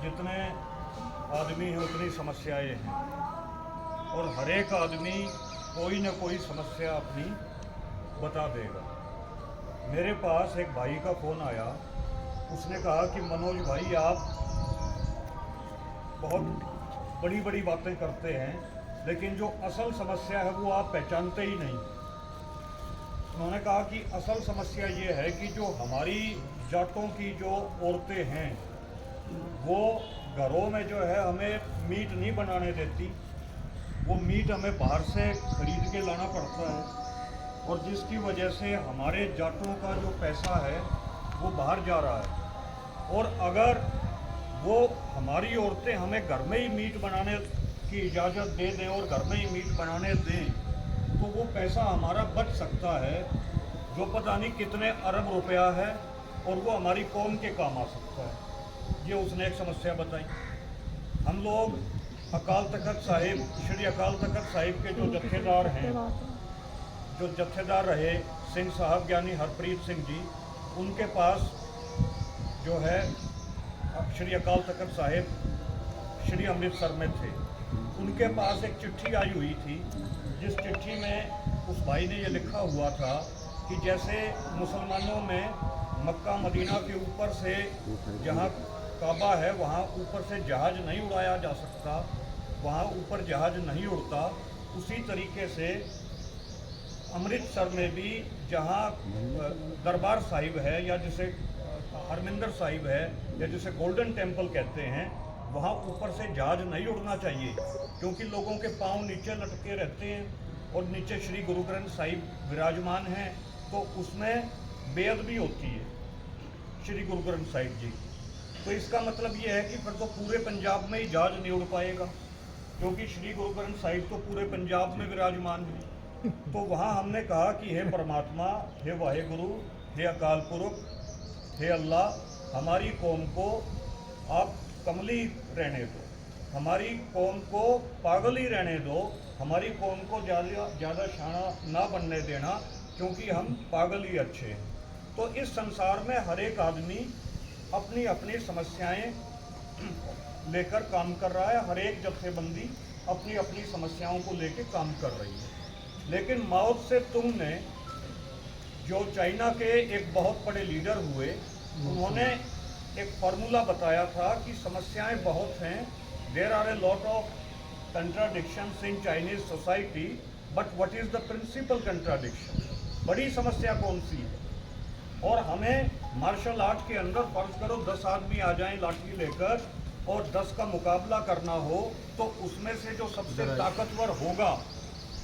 जितने आदमी हैं उतनी समस्याएं हैं और हर एक आदमी कोई न कोई समस्या अपनी बता देगा। मेरे पास एक भाई का फ़ोन आया, उसने कहा कि मनोज भाई आप बहुत बड़ी बड़ी बातें करते हैं लेकिन जो असल समस्या है वो आप पहचानते ही नहीं। उन्होंने कहा कि असल समस्या ये है कि जो हमारी जाटों की जो औरतें हैं वो घरों में जो है हमें मीट नहीं बनाने देती, वो मीट हमें बाहर से खरीद के लाना पड़ता है और जिसकी वजह से हमारे जाटों का जो पैसा है वो बाहर जा रहा है। और अगर वो हमारी औरतें हमें घर में ही मीट बनाने की इजाज़त दे दें और घर में ही मीट बनाने दें तो वो पैसा हमारा बच सकता है जो पता नहीं कितने अरब रुपया है और वो हमारी कौम के काम आ सकता है। ये उसने एक समस्या बताई। हम लोग अकाल तख्त साहिब, श्री अकाल तख्त साहिब के जो जत्थेदार हैं, जो जत्थेदार रहे सिंह साहब ज्ञानी हरप्रीत सिंह जी, उनके पास जो है श्री अकाल तख्त साहिब श्री अमृतसर में थे। उनके पास एक चिट्ठी आई हुई थी जिस चिट्ठी में उस भाई ने ये लिखा हुआ था कि जैसे मुसलमानों में मक्का मदीना के ऊपर से जहाँ काबा है वहाँ ऊपर से जहाज़ नहीं उड़ाया जा सकता, वहाँ ऊपर जहाज़ नहीं उड़ता, उसी तरीके से अमृतसर में भी जहाँ दरबार साहिब है या जिसे हरमिंदर साहिब है या जिसे गोल्डन टेम्पल कहते हैं, वहाँ ऊपर से जहाज़ नहीं उड़ना चाहिए क्योंकि लोगों के पाँव नीचे लटके रहते हैं और नीचे श्री गुरु ग्रंथ साहिब विराजमान हैं, तो उसमें बेअदबी होती है श्री गुरु ग्रंथ साहिब जी। तो इसका मतलब ये है कि फिर तो पूरे पंजाब में ही जहाज़ नहीं उड़ पाएगा क्योंकि श्री गुरु ग्रंथ साहिब तो पूरे पंजाब में विराजमान है। तो वहाँ हमने कहा कि हे परमात्मा, हे वाहेगुरु, हे अकाल पुरख, हे अल्लाह, हमारी कौम को आप कमली रहने दो, हमारी कौम को पागल ही रहने दो, हमारी कौम को ज़्यादा शाना ना बनने देना क्योंकि हम पागल ही अच्छे हैं। तो इस संसार में हर एक आदमी अपनी अपनी समस्याएं लेकर काम कर रहा है, हर एक जत्थेबंदी अपनी अपनी समस्याओं को लेकर काम कर रही है। लेकिन माओ से तुमने जो चाइना के एक बहुत बड़े लीडर हुए, उन्होंने एक फार्मूला बताया था कि समस्याएं बहुत हैं, there are a lot of contradictions in Chinese society, but what is the principal contradiction, बड़ी समस्या कौन सी है। और हमें मार्शल आर्ट के अंदर फर्ज करो 10 आदमी आ जाएं लाठी लेकर और 10 का मुकाबला करना हो तो उसमें से जो सबसे ताकतवर होगा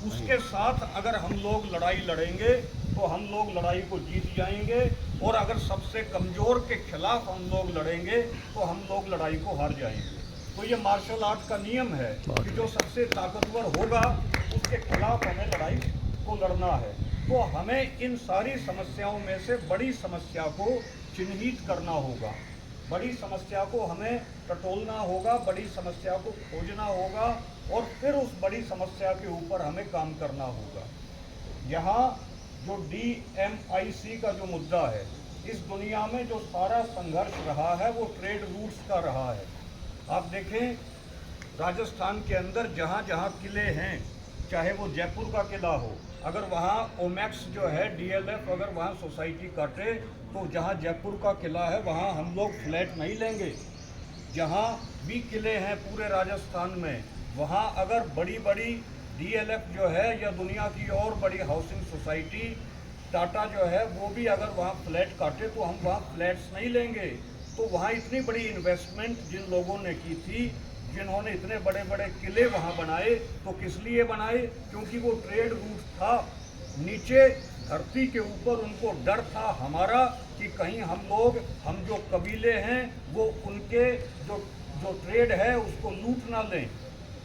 उसके साथ अगर हम लोग लड़ाई लड़ेंगे तो हम लोग लड़ाई को जीत जाएंगे, और अगर सबसे कमज़ोर के खिलाफ हम लोग लड़ेंगे तो हम लोग लड़ाई को हार जाएंगे। तो ये मार्शल आर्ट का नियम है कि जो सबसे ताकतवर होगा उसके खिलाफ हमें लड़ाई को लड़ना है। तो हमें इन सारी समस्याओं में से बड़ी समस्या को चिन्हित करना होगा, बड़ी समस्या को हमें टटोलना होगा, बड़ी समस्या को खोजना होगा और फिर उस बड़ी समस्या के ऊपर हमें काम करना होगा। यहाँ जो DMIC का जो मुद्दा है, इस दुनिया में जो सारा संघर्ष रहा है वो ट्रेड रूट्स का रहा है। आप देखें राजस्थान के अंदर जहाँ जहाँ किले हैं, चाहे वो जयपुर का किला हो, अगर वहाँ ओमैक्स जो है DLF अगर वहाँ सोसाइटी काटे तो जहाँ जयपुर का किला है वहाँ हम लोग फ्लैट नहीं लेंगे। जहाँ भी किले हैं पूरे राजस्थान में, वहाँ अगर बड़ी बड़ी DLF जो है या दुनिया की और बड़ी हाउसिंग सोसाइटी टाटा जो है वो भी अगर वहाँ फ्लैट काटे तो हम वहाँ फ्लैट्स नहीं लेंगे। तो वहाँ इतनी बड़ी इन्वेस्टमेंट जिन लोगों ने की थी, जिन्होंने इतने बड़े बड़े किले वहाँ बनाए, तो किस लिए बनाए? क्योंकि वो ट्रेड रूट था। नीचे धरती के ऊपर उनको डर था हमारा कि कहीं हम जो कबीले हैं वो उनके जो ट्रेड है उसको लूट ना लें,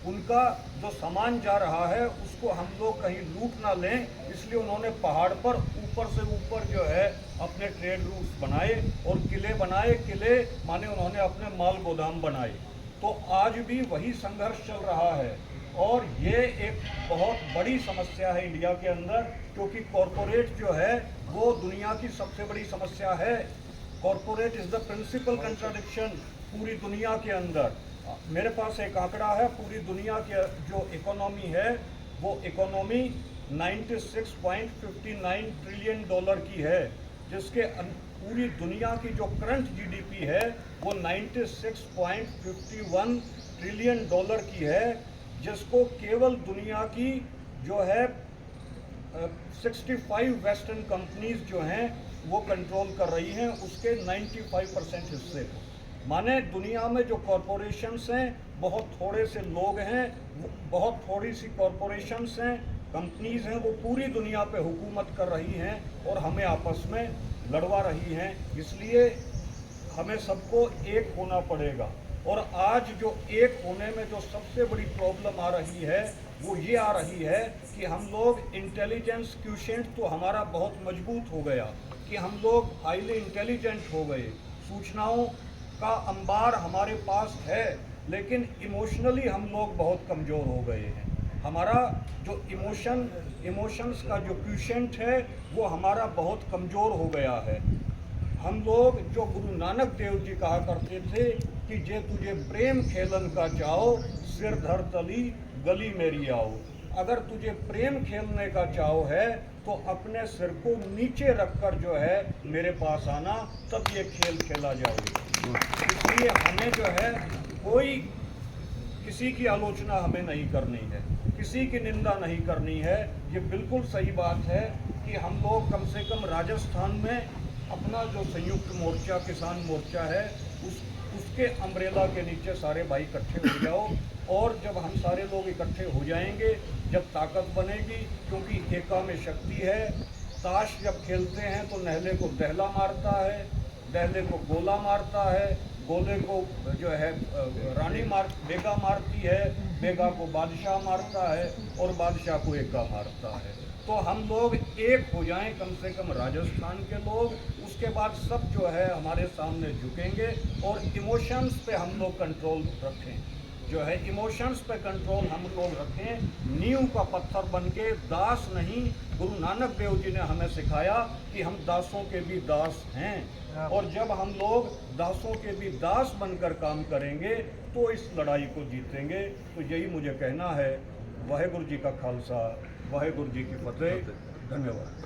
उनका जो सामान जा रहा है उसको हम लोग कहीं लूट ना लें, इसलिए उन्होंने पहाड़ पर ऊपर से ऊपर जो है अपने ट्रेड रूट्स बनाए और किले बनाए। किले माने उन्होंने अपने माल गोदाम बनाए। तो आज भी वही संघर्ष चल रहा है और ये एक बहुत बड़ी समस्या है इंडिया के अंदर, क्योंकि कॉरपोरेट जो है वो दुनिया की सबसे बड़ी समस्या है। Corporate is the principal contradiction पूरी दुनिया के अंदर, मेरे पास एक आंकड़ा है, पूरी दुनिया के जो इकोनॉमी है वो इकोनॉमी 96.59 ट्रिलियन डॉलर की है, जिसके पूरी दुनिया की जो करंट जीडीपी है वो 96.51 ट्रिलियन डॉलर की है, जिसको केवल दुनिया की जो है 65 वेस्टर्न कंपनीज जो हैं वो कंट्रोल कर रही हैं, उसके 95% हिस्से को। माने दुनिया में जो कॉरपोरेशंस हैं बहुत थोड़े से लोग हैं, बहुत थोड़ी सी कॉरपोरेशंस हैं, कंपनीज हैं, वो पूरी दुनिया पे हुकूमत कर रही हैं और हमें आपस में लड़वा रही हैं। इसलिए हमें सबको एक होना पड़ेगा। और आज जो एक होने में जो सबसे बड़ी प्रॉब्लम आ रही है वो ये आ रही है कि हम लोग इंटेलिजेंस क्वोशिएंट तो हमारा बहुत मजबूत हो गया, कि हम लोग हाईली इंटेलिजेंट हो गए, सूचनाओं का अंबार हमारे पास है, लेकिन इमोशनली हम लोग बहुत कमज़ोर हो गए हैं। हमारा जो इमोशंस का जो क्वोशिएंट है वो हमारा बहुत कमज़ोर हो गया है। हम लोग जो गुरु नानक देव जी कहा करते थे कि जे तुझे प्रेम खेलन का चाहो, सिर धर तली गली मेरी आओ। अगर तुझे प्रेम खेलने का चाहो है तो अपने सिर को नीचे रखकर जो है मेरे पास आना, तब ये खेल खेला जाएगा। इसलिए हमें जो है कोई किसी की आलोचना हमें नहीं करनी है, किसी की निंदा नहीं करनी है। ये बिल्कुल सही बात है कि हम लोग कम से कम राजस्थान में अपना जो संयुक्त मोर्चा, किसान मोर्चा है, उसके अम्ब्रेला के नीचे सारे भाई इकट्ठे हो जाओ। और जब हम सारे लोग इकट्ठे हो जाएंगे, जब ताकत बनेगी, क्योंकि एका में शक्ति है। ताश जब खेलते हैं तो नहले को दहला मारता है, दहले को गोला मारता है, गोले को जो है बेगा मारती है, बेगा को बादशाह मारता है और बादशाह को एका मारता है। तो हम लोग एक हो जाएं, कम से कम राजस्थान के लोग, उसके बाद सब जो है हमारे सामने झुकेंगे। और इमोशंस पे हम लोग कंट्रोल रखें, जो है इमोशंस पे कंट्रोल हम लोग रखें, नींव का पत्थर बन के, दास नहीं। गुरु नानक देव जी ने हमें सिखाया कि हम दासों के भी दास हैं, और जब हम लोग दासों के भी दास बनकर काम करेंगे तो इस लड़ाई को जीतेंगे। तो यही मुझे कहना है। वाहेगुरु जी का खालसा, वाहेगुरु जी की फतेह। धन्यवाद।